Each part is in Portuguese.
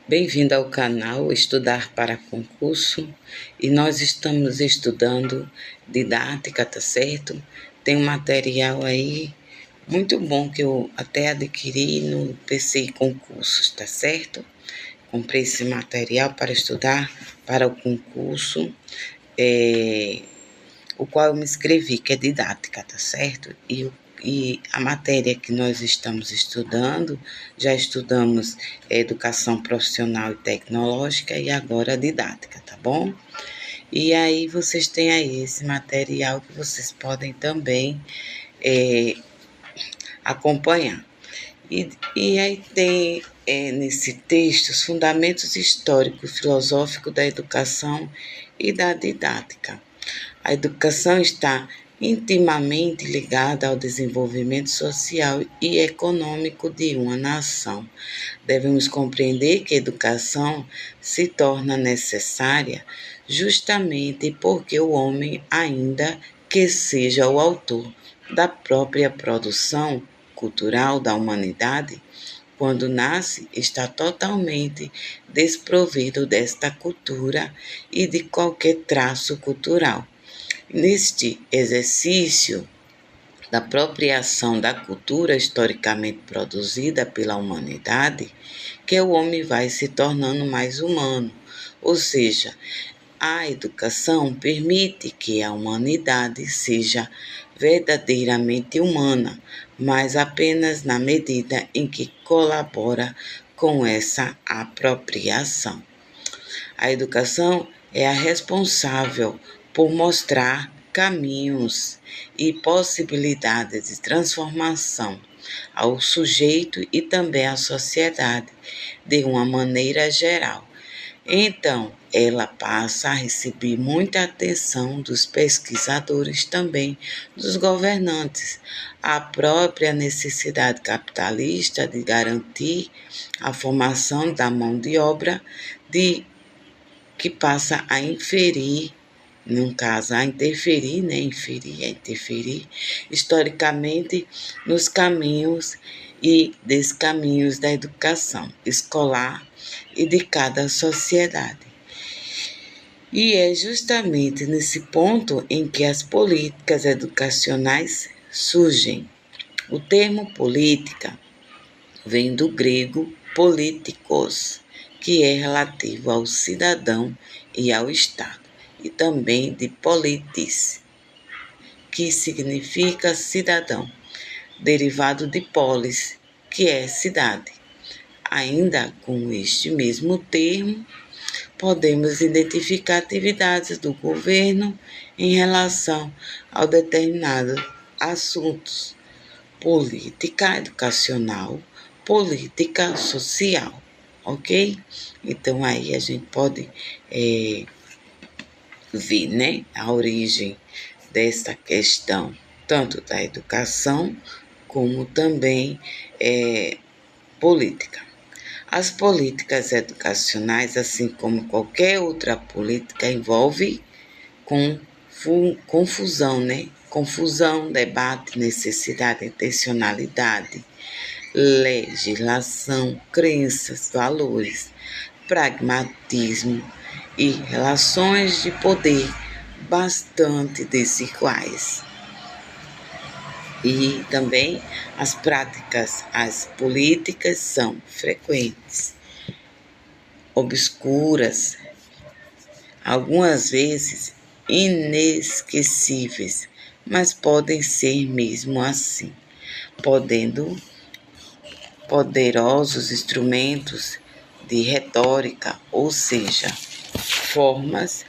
Bem-vindo ao canal Estudar para Concurso, e nós estamos estudando didática, tá certo? Tem um material aí muito bom que eu até adquiri no PC Concursos, tá certo? Comprei esse material para estudar para o concurso, o qual eu me inscrevi, que é didática, tá certo? E a matéria que nós estamos estudando, já estudamos educação profissional e tecnológica e agora didática, tá bom? E aí vocês têm aí esse material que vocês podem também acompanhar. E aí tem nesse texto os fundamentos históricos e filosóficos da educação e da didática. A educação está intimamente ligada ao desenvolvimento social e econômico de uma nação. Devemos compreender que a educação se torna necessária justamente porque o homem, ainda que seja o autor da própria produção cultural da humanidade, quando nasce, está totalmente desprovido desta cultura e de qualquer traço cultural. Neste exercício da apropriação da cultura historicamente produzida pela humanidade, que o homem vai se tornando mais humano, ou seja, a educação permite que a humanidade seja verdadeiramente humana, mas apenas na medida em que colabora com essa apropriação. A educação é a responsável por mostrar caminhos e possibilidades de transformação ao sujeito e também à sociedade de uma maneira geral. Então, ela passa a receber muita atenção dos pesquisadores, também dos governantes. A própria necessidade capitalista de garantir a formação da mão de obra que passa a inferir, num caso, a interferir, né? Interferir historicamente nos caminhos e descaminhos da educação escolar e de cada sociedade. E é justamente nesse ponto em que as políticas educacionais surgem. O termo política vem do grego politikos, que é relativo ao cidadão e ao Estado, e também de politis, que significa cidadão, derivado de polis, que é cidade. Ainda com este mesmo termo, podemos identificar atividades do governo em relação a determinados assuntos: política educacional, política social, ok? Então, aí a gente pode ver, né, a origem dessa questão, tanto da educação como também política. As políticas educacionais, assim como qualquer outra política, envolve confusão, né? Confusão, debate, necessidade, intencionalidade, legislação, crenças, valores, pragmatismo e relações de poder bastante desiguais. E também as práticas, as políticas são frequentes, obscuras, algumas vezes inesquecíveis, mas podem ser mesmo assim, podendo poderosos instrumentos de retórica, ou seja, formas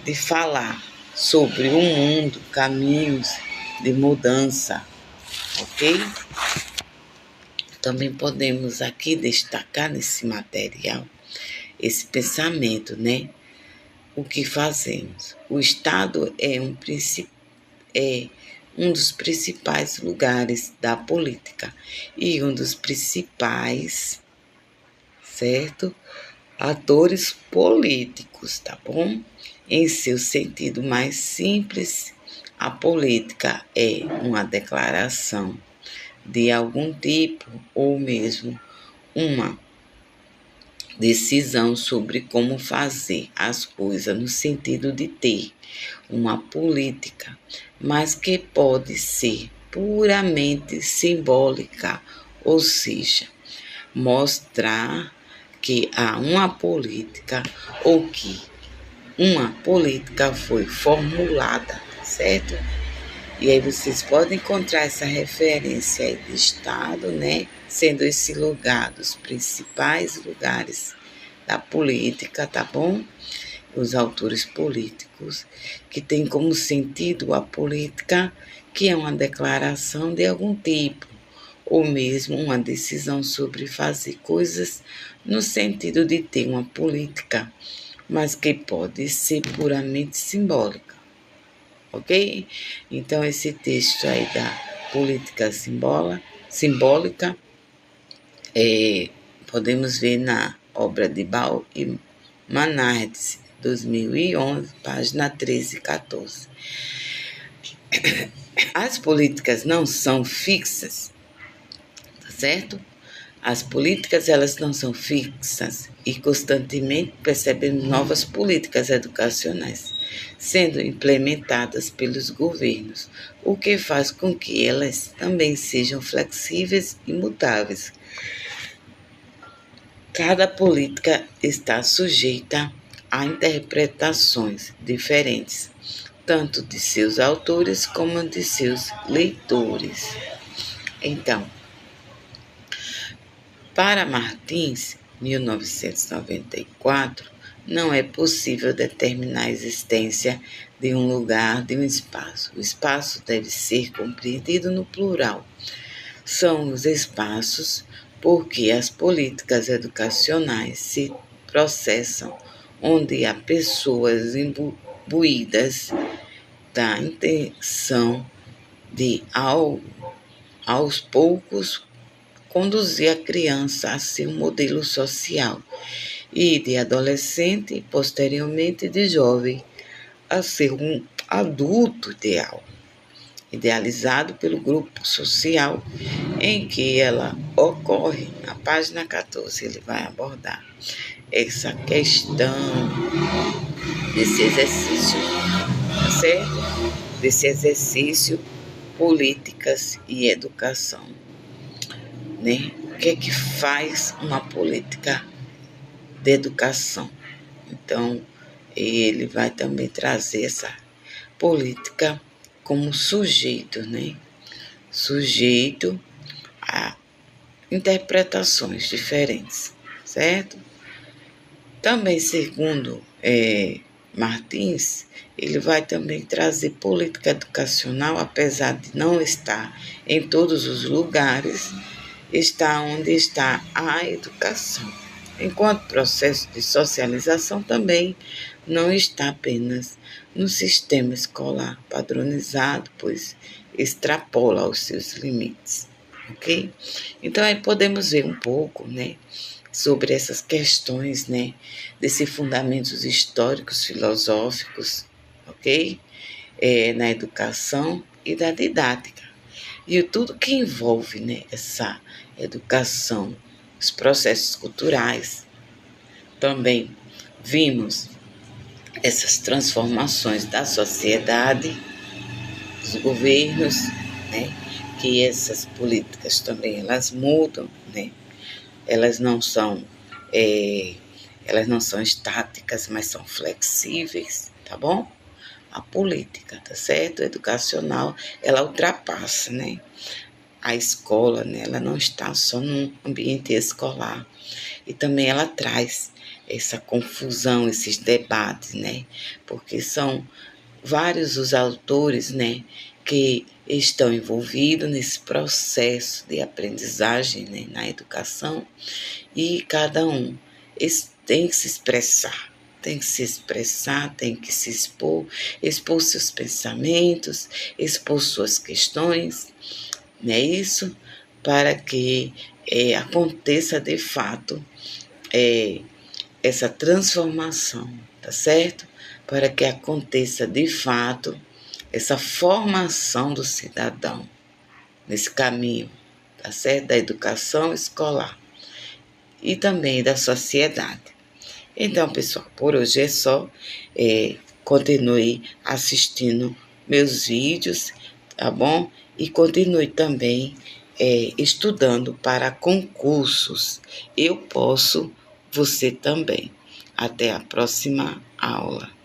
de falar sobre o mundo, caminhos de mudança, ok? Também podemos aqui destacar nesse material esse pensamento, né? O que fazemos? O Estado é um dos principais lugares da política e um dos principais, certo? Atores políticos, tá bom? Em seu sentido mais simples, a política é uma declaração de algum tipo ou mesmo uma decisão sobre como fazer as coisas, no sentido de ter uma política, mas que pode ser puramente simbólica, ou seja, mostrar que há uma política ou que uma política foi formulada, certo? E aí vocês podem encontrar essa referência aí de Estado, né? Sendo esse lugar dos principais lugares da política, tá bom? Os autores políticos, que tem como sentido a política, que é uma declaração de algum tipo, ou mesmo uma decisão sobre fazer coisas no sentido de ter uma política, mas que pode ser puramente simbólica, ok? Então, esse texto aí da política simbólica, podemos ver na obra de Bal e Manardes, 2011, página 13 e 14. As políticas não são fixas, tá certo? As políticas, elas não são fixas e constantemente percebemos novas políticas educacionais sendo implementadas pelos governos, o que faz com que elas também sejam flexíveis e mutáveis. Cada política está sujeita a interpretações diferentes, tanto de seus autores como de seus leitores. Então, para Martins, 1994, não é possível determinar a existência de um lugar, de um espaço. O espaço deve ser compreendido no plural. São os espaços porque as políticas educacionais se processam onde há pessoas imbuídas da intenção de, aos poucos, conduzir a criança a ser um modelo social e de adolescente e posteriormente de jovem a ser um adulto ideal, idealizado pelo grupo social em que ela ocorre. Na página 14 ele vai abordar essa questão desse exercício, tá certo? Desse exercício, políticas e educação, né? O que é que faz uma política de educação? Então, ele vai também trazer essa política como sujeito, né? Sujeito a interpretações diferentes, certo? Também, segundo Martins, ele vai também trazer política educacional, apesar de não estar em todos os lugares, está onde está a educação. Enquanto processo de socialização também não está apenas no sistema escolar padronizado, pois extrapola os seus limites, ok? Então, aí podemos ver um pouco, né, sobre essas questões, né, desses fundamentos históricos, filosóficos, ok? Na educação e da didática. E tudo que envolve, né, essa educação, os processos culturais. Também vimos essas transformações da sociedade, dos governos, né, que essas políticas também elas mudam, né? Elas não são estáticas, mas são flexíveis, tá bom? A política, tá certo? Educacional, ela ultrapassa, né? A escola, né? Ela não está só no ambiente escolar. E também ela traz essa confusão, esses debates, né? Porque são vários os autores, né, que estão envolvidos nesse processo de aprendizagem, né, na educação, e cada um tem que se expressar, tem que se expor seus pensamentos, expor suas questões, não é isso? Para que aconteça de fato essa transformação, tá certo? Para que aconteça de fato essa formação do cidadão nesse caminho, tá certo? Da educação escolar. e também da sociedade. Então, pessoal, por hoje é só. Continue assistindo meus vídeos, tá bom? E continue também estudando para concursos. Eu posso, você também. Até a próxima aula.